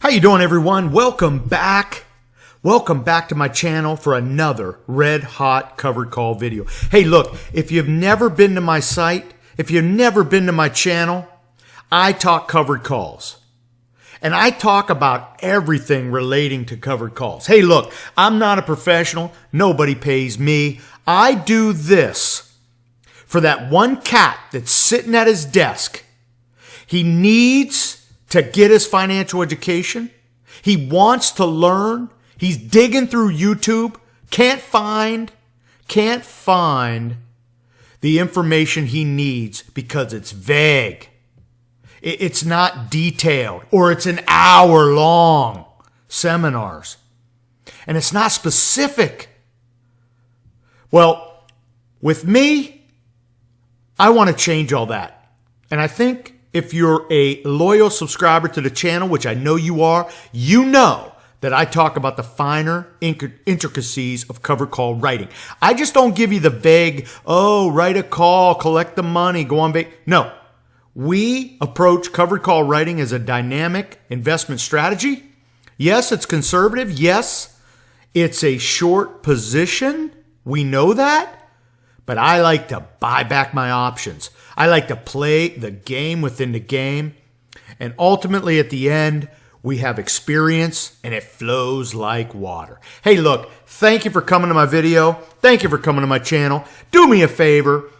How you doing, everyone? Welcome back. Welcome back to my channel for another red hot covered call video. Hey, look, if you've never been to my site, if you've never been to my channel, I talk covered calls. And I talk about everything relating to covered calls. Hey, look, I'm not a professional. Nobody pays me. I do this for that one cat that's sitting at his desk. He needs to get his financial education. He wants to learn. He's digging through YouTube. Can't find the information he needs because it's vague. It's not detailed, or it's an hour-long seminars. And it's not specific. Well, with me, I want to change all that. And I think if you're a loyal subscriber to the channel, which I know you are, you know that I talk about the finer intricacies of covered call writing. I just don't give you the vague, write a call, collect the money, go on vacation. No. We approach covered call writing as a dynamic investment strategy. Yes, it's conservative. Yes, it's a short position. We know that. But I like to buy back my options. I like to play the game within the game. And ultimately, at the end, we have experience and it flows like water. Hey, look, thank you for coming to my video. Thank you for coming to my channel. Do me a favor.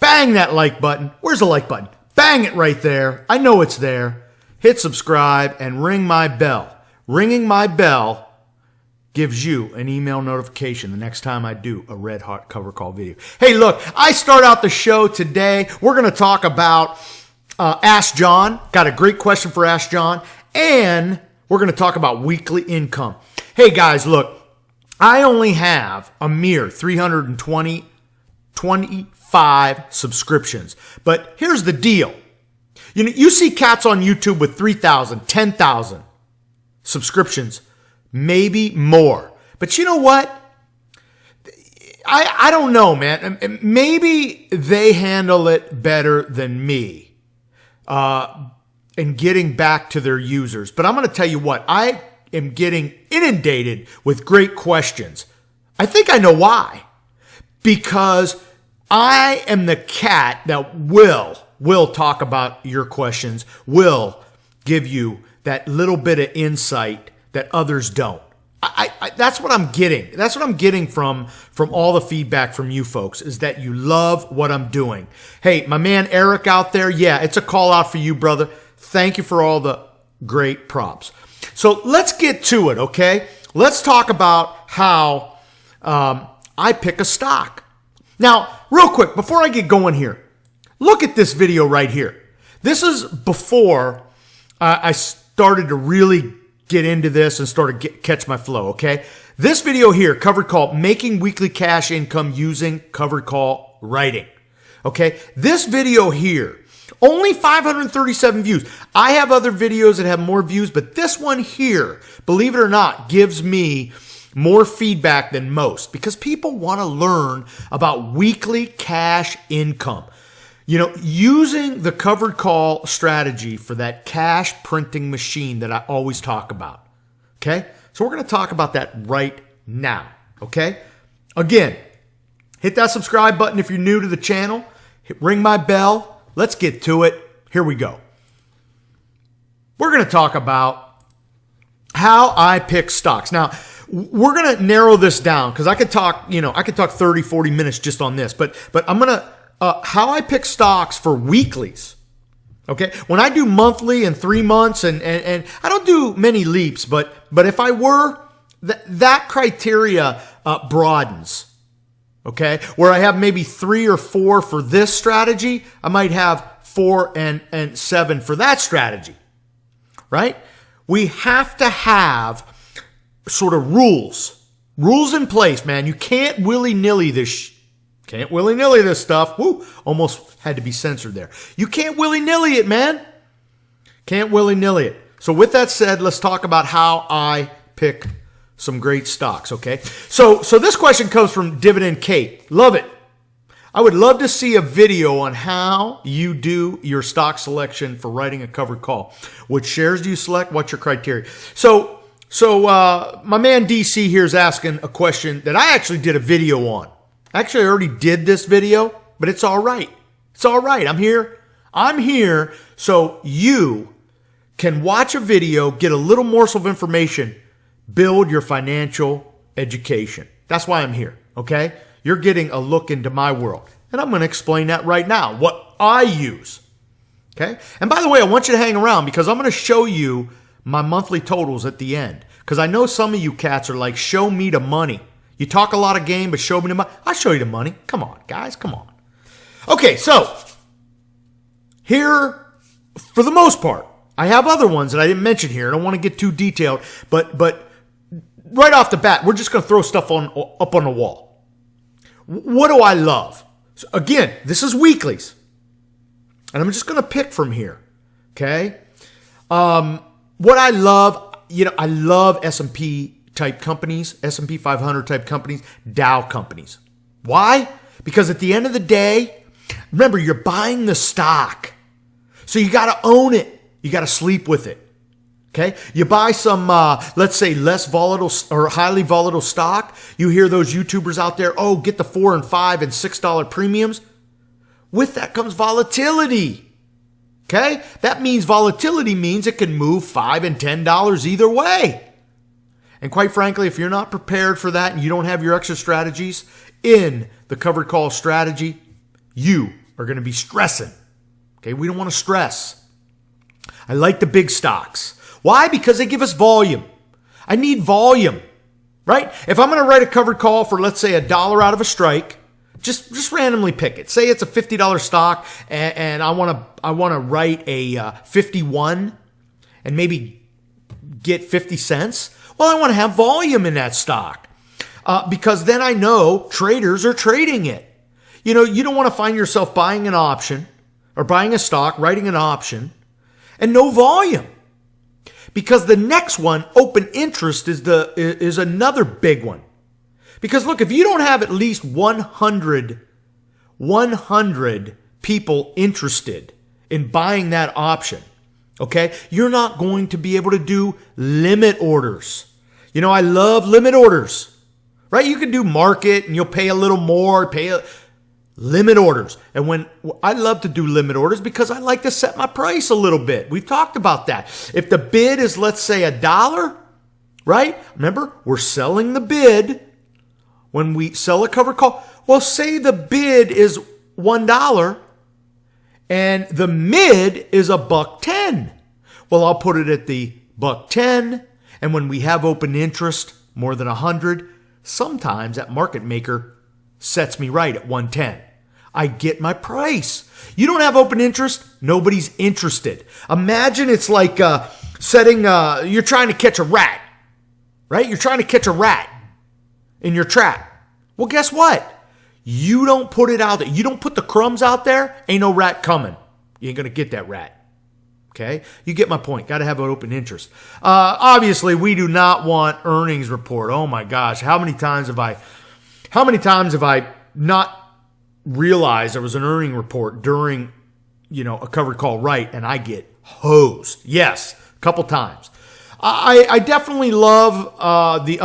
Bang that like button. Where's the like button? Bang it right there. I know it's there. Hit subscribe and ring my bell. Ringing my bell gives you an email notification the next time I do a red hot cover call video. Hey, look, I start out the show today. We're going to talk about Ask John. Got a great question for Ask John. And we're going to talk about weekly income. Hey, guys, look, I only have a mere 325 subscriptions. But here's the deal. You see cats on YouTube with 3,000, 10,000 subscriptions. Maybe more. But you know what? I don't know, man. Maybe they handle it better than me in getting back to their users. But I'm going to tell you what. I am getting inundated with great questions. I think I know why. Because I am the cat that will talk about your questions, will give you that little bit of insight that others don't. That's what I'm getting. That's what I'm getting from all the feedback from you folks, is that you love what I'm doing. Hey, my man Eric out there, yeah, it's a call out for you, brother. Thank you for all the great props. So let's get to it, okay? Let's talk about how I pick a stock. Now, real quick, before I get going here, look at this video right here. This is before I started to really get into this and catch my flow, okay? This video here, covered call, making weekly cash income using covered call writing, okay? This video here, only 537 views. I have other videos that have more views, but this one here, believe it or not, gives me more feedback than most because people want to learn about weekly cash income. You know, using the covered call strategy for that cash printing machine that I always talk about. Okay? So we're going to talk about that right now. Okay? Again, hit that subscribe button if you're new to the channel. Ring my bell. Let's get to it. Here we go. We're going to talk about how I pick stocks. Now, we're going to narrow this down because I could talk 30, 40 minutes just on this, but I'm going to how I pick stocks for weeklies. Okay. When I do monthly and 3 months and I don't do many leaps, but if I were, that criteria broadens. Okay. Where I have maybe 3 or 4 for this strategy, I might have 4 and 7 for that strategy. Right? We have to have sort of rules in place, man. You can't willy-nilly this stuff. Woo, almost had to be censored there. You can't willy-nilly it, man. Can't willy-nilly it. So with that said, let's talk about how I pick some great stocks, okay? So this question comes from Dividend Kate. Love it. I would love to see a video on how you do your stock selection for writing a covered call. Which shares do you select? What's your criteria? So my man DC here is asking a question that I actually did a video on. Actually, I already did this video, but it's all right. It's all right. I'm here so you can watch a video, get a little morsel of information, build your financial education. That's why I'm here, okay? You're getting a look into my world. And I'm going to explain that right now, what I use, okay? And by the way, I want you to hang around because I'm going to show you my monthly totals at the end. Because I know some of you cats are like, show me the money. You talk a lot of game, but show me the money. I'll show you the money. Come on, guys, come on. Okay, so here, for the most part, I have other ones that I didn't mention here. I don't want to get too detailed, but right off the bat, we're just going to throw stuff up on the wall. What do I love? So again, this is weeklies. And I'm just going to pick from here. Okay? What I love, I love S&P type companies, S&P 500 type companies, Dow companies. Why? Because at the end of the day, remember, you're buying the stock. So you got to own it. You got to sleep with it. Okay? You buy some, let's say, less volatile or highly volatile stock. You hear those YouTubers out there, oh, get the $4 and $5 and $6 premiums. With that comes volatility. Okay? That means volatility means it can move $5 and $10 either way. And quite frankly, if you're not prepared for that and you don't have your extra strategies in the covered call strategy, you are going to be stressing. Okay? We don't want to stress. I like the big stocks. Why? Because they give us volume. I need volume, right? If I'm going to write a covered call for, let's say, $1 out of a strike, just randomly pick it. Say it's a $50 stock, and I want to write a 51 and maybe get 50 cents. Well, I want to have volume in that stock because then I know traders are trading it. You don't want to find yourself buying an option or buying a stock, writing an option, and no volume. Because the next one, open interest, is another big one. Because look, if you don't have at least 100 people interested in buying that option, okay, you're not going to be able to do limit orders. I love limit orders, right? You can do market and you'll pay a little more, limit orders. And when I love to do limit orders because I like to set my price a little bit. We've talked about that. If the bid is, let's say, $1, right? Remember, we're selling the bid when we sell a covered call. Well, say the bid is $1 and the mid is $1.10. Well, I'll put it at the $1.10. And when we have open interest, more than 100, sometimes that market maker sets me right at 110. I get my price. You don't have open interest, nobody's interested. Imagine it's like you're trying to catch a rat, right? You're trying to catch a rat in your trap. Well, guess what? You don't put it out there. You don't put the crumbs out there, ain't no rat coming. You ain't going to get that rat. Okay? You get my point. Got to have an open interest. Obviously, we do not want earnings report. Oh my gosh. How many times have I not realized there was an earning report during, a covered call right, and I get hosed? Yes, a couple times. I definitely love the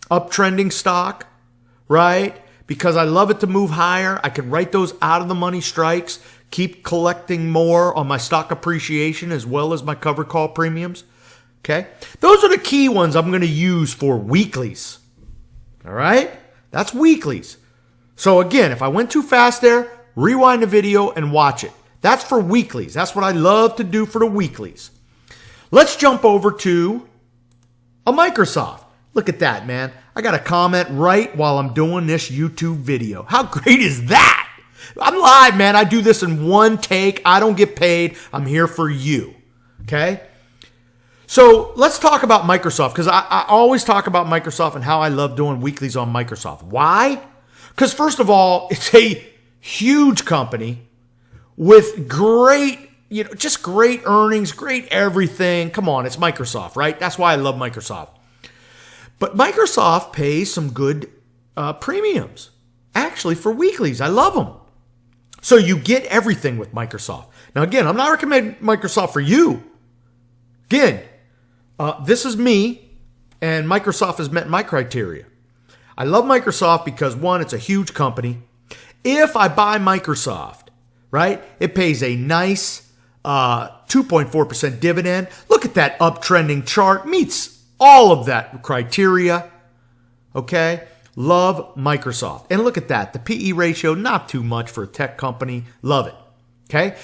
uptrending stock, right? Because I love it to move higher. I can write those out of the money strikes, keep collecting more on my stock appreciation as well as my covered call premiums. Okay? Those are the key ones I'm going to use for weeklies. All right? That's weeklies. So again, if I went too fast there, rewind the video and watch it. That's for weeklies. That's what I love to do for the weeklies. Let's jump over to a Microsoft. Look at that, man. I got a comment right while I'm doing this YouTube video. How great is that? I'm live, man. I do this in one take. I don't get paid. I'm here for you. Okay? So let's talk about Microsoft, because I always talk about Microsoft and how I love doing weeklies on Microsoft. Why? Because first of all, it's a huge company with great, just great earnings, great everything. Come on, it's Microsoft, right? That's why I love Microsoft. But Microsoft pays some good premiums. actually for weeklies. I love them. So you get everything with Microsoft. Now, again, I'm not recommending Microsoft for you. Again, this is me, and Microsoft has met my criteria. I love Microsoft because, one, it's a huge company. If I buy Microsoft, right, it pays a nice 2.4% dividend. Look at that uptrending chart. Meets all of that criteria. Okay? Love Microsoft. And look at that. The PE ratio, not too much for a tech company. Love it. Okay?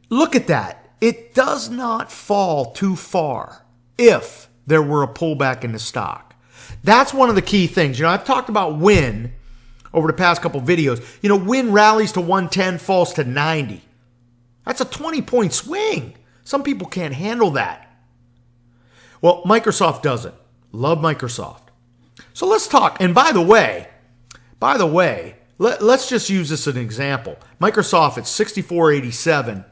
Look at that. It does not fall too far if there were a pullback in the stock. That's one of the key things. I've talked about Win over the past couple videos. Win rallies to 110, falls to 90. That's a 20-point swing. Some people can't handle that. Well, Microsoft doesn't. Love Microsoft. So let's talk. And by the way, let's just use this as an example. Microsoft at 64.87.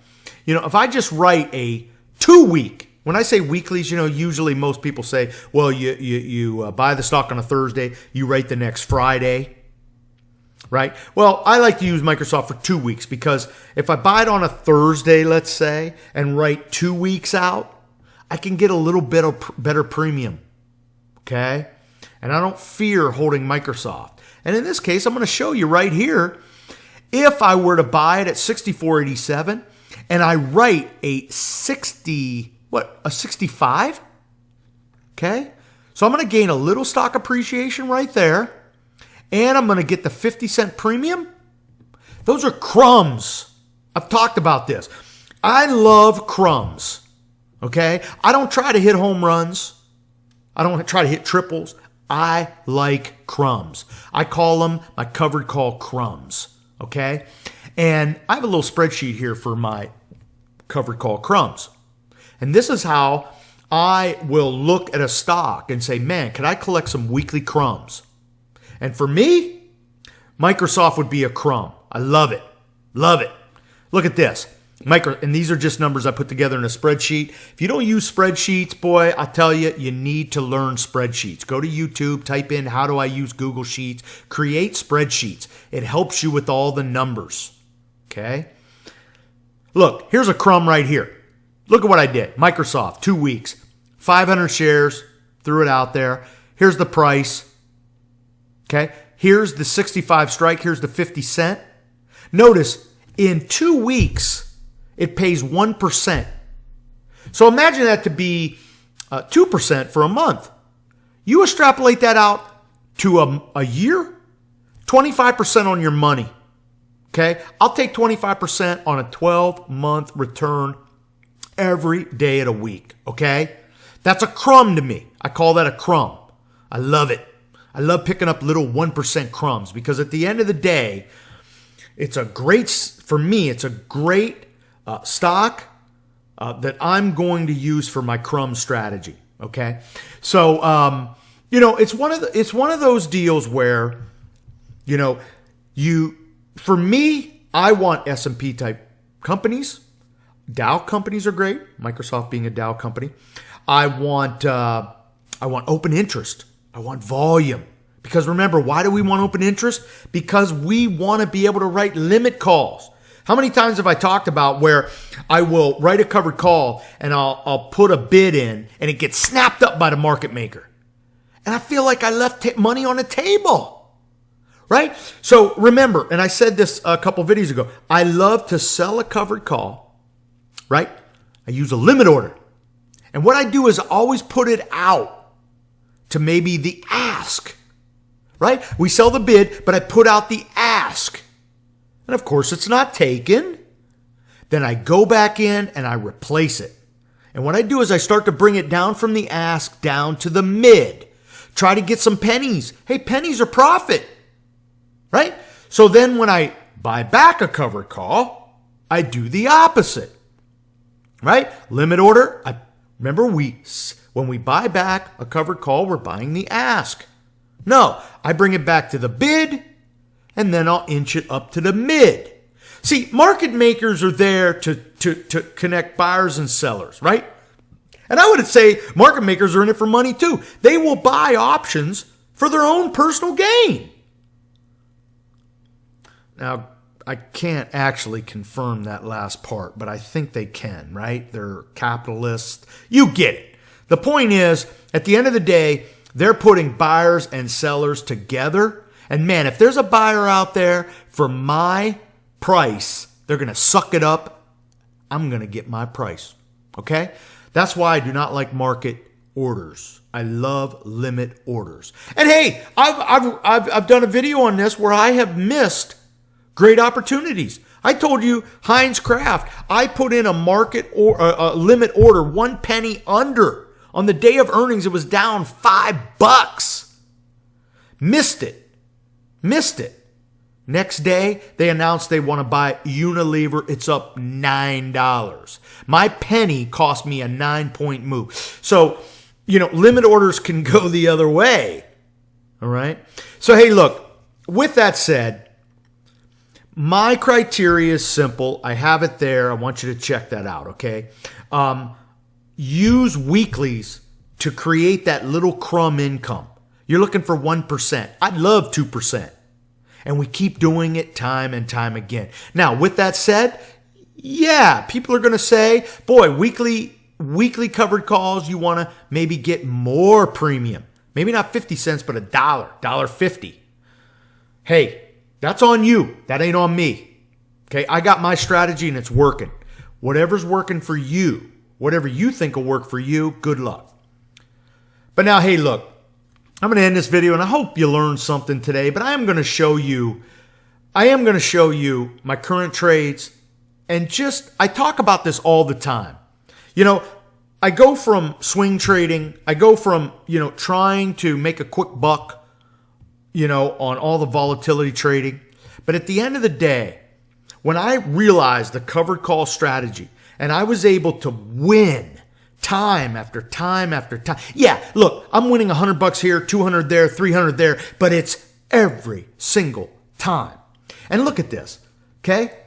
If I just write a 2-week, when I say weeklies, usually most people say, well, you buy the stock on a Thursday, you rate the next Friday, right? Well, I like to use Microsoft for 2 weeks because if I buy it on a Thursday, let's say, and write 2 weeks out, I can get a little bit of better premium, okay? And I don't fear holding Microsoft. And in this case, I'm going to show you right here, if I were to buy it at 64.87 and I write a 65? Okay? So I'm going to gain a little stock appreciation right there. And I'm going to get the 50-cent premium. Those are crumbs. I've talked about this. I love crumbs. Okay? I don't try to hit home runs. I don't try to hit triples. I like crumbs. I call them my covered call crumbs. Okay? And I have a little spreadsheet here for my covered call crumbs. And this is how I will look at a stock and say, man, can I collect some weekly crumbs? And for me, Microsoft would be a crumb. I love it. Love it. Look at this. And these are just numbers I put together in a spreadsheet. If you don't use spreadsheets, boy, I tell you, you need to learn spreadsheets. Go to YouTube, type in, how do I use Google Sheets? Create spreadsheets. It helps you with all the numbers. Okay? Look, here's a crumb right here. Look at what I did. Microsoft, 2 weeks, 500 shares, threw it out there. Here's the price. Okay? Here's the 65 strike. Here's the 50 cent. Notice, in 2 weeks, it pays 1%. So imagine that to be 2% for a month. You extrapolate that out to a year, 25% on your money. Okay? I'll take 25% on a 12-month return every day of the week. Okay? That's a crumb to me. I call that a crumb. I love it. I love picking up little 1% crumbs because at the end of the day, it's a great stock that I'm going to use for my crumb strategy. Okay, so it's one of those deals where, for me, I want S&P type companies. Dow companies are great. Microsoft being a Dow company. I want open interest. I want volume. Because remember, why do we want open interest? Because we want to be able to write limit calls. How many times have I talked about where I will write a covered call and I'll put a bid in and it gets snapped up by the market maker. And I feel like I left money on the table. Right? So remember, and I said this a couple videos ago, I love to sell a covered call. Right? I use a limit order. And what I do is always put it out to maybe the ask. Right? We sell the bid, but I put out the ask. And of course, it's not taken. Then I go back in and I replace it. And what I do is I start to bring it down from the ask down to the mid. Try to get some pennies. Hey, pennies are profit. Right? So then when I buy back a covered call, I do the opposite. Right? Limit order. Remember, when we buy back a covered call, we're buying the ask. No, I bring it back to the bid, and then I'll inch it up to the mid. See, market makers are there to connect buyers and sellers, right? And I would say market makers are in it for money too. They will buy options for their own personal gain. Now, I can't actually confirm that last part, but I think they can, right? They're capitalists. You get it. The point is, at the end of the day, they're putting buyers and sellers together. And man, if there's a buyer out there for my price, they're going to suck it up. I'm going to get my price. Okay? That's why I do not like market orders. I love limit orders. And hey, I've done a video on this where I have missed great opportunities. I told you Heinz Craft, I put in a market or a limit order 1 penny under. On the day of earnings, it was down $5. Missed it. Next day, they announced they want to buy Unilever. It's up $9. My penny cost me a 9-point move. So, limit orders can go the other way. All right. So, hey, look, with that said, my criteria is simple. I have it there. I want you to check that out, okay? Use weeklies to create that little crumb income. You're looking for 1%. I'd love 2%. And we keep doing it time and time again. Now, with that said, yeah, people are going to say, boy, weekly covered calls, you want to maybe get more premium. Maybe not 50 cents, but $1.50. Hey, that's on you. That ain't on me. Okay, I got my strategy and it's working. Whatever's working for you, whatever you think will work for you, good luck. But now, hey, look, I'm going to end this video and I hope you learned something today, but I am going to show you my current trades. And I talk about this all the time. I go from swing trading. I go from, trying to make a quick buck, on all the volatility trading. But at the end of the day, when I realized the covered call strategy and I was able to win time after time after time. Yeah, look, I'm winning $100 here, 200 there, 300 there, but it's every single time. And look at this, okay?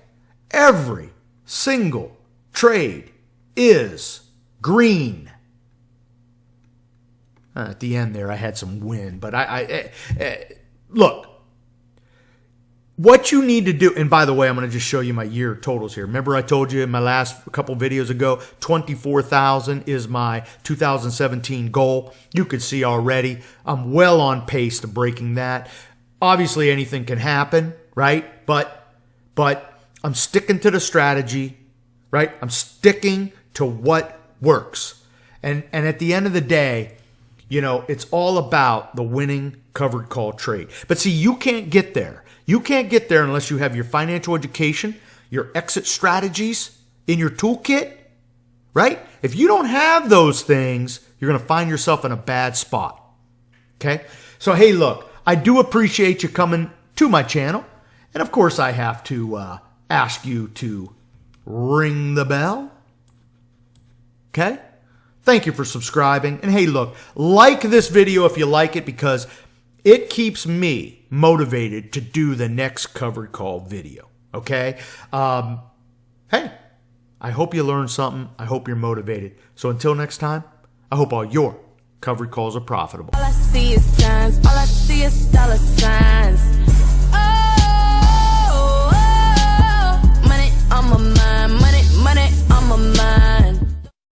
Every single trade is green. At the end there, I had some win, but look, what you need to do, and by the way, I'm going to just show you my year totals here. Remember I told you in my last couple videos ago, 24,000 is my 2017 goal. You could see already, I'm well on pace to breaking that. Obviously, anything can happen, right? But I'm sticking to the strategy, right? I'm sticking to what works. And at the end of the day, it's all about the winning covered call trade. But see, you can't get there. You can't get there unless you have your financial education, your exit strategies in your toolkit, right? If you don't have those things, you're going to find yourself in a bad spot, okay? So, hey, look, I do appreciate you coming to my channel. And, of course, I have to ask you to ring the bell, okay? Thank you for subscribing. And, hey, look, like this video if you like it because it keeps me motivated to do the next covered call video, okay? Hey, I hope you learned something. I hope you're motivated. So until next time, I hope all your covered calls are profitable. All I see is signs. All I see is dollar signs.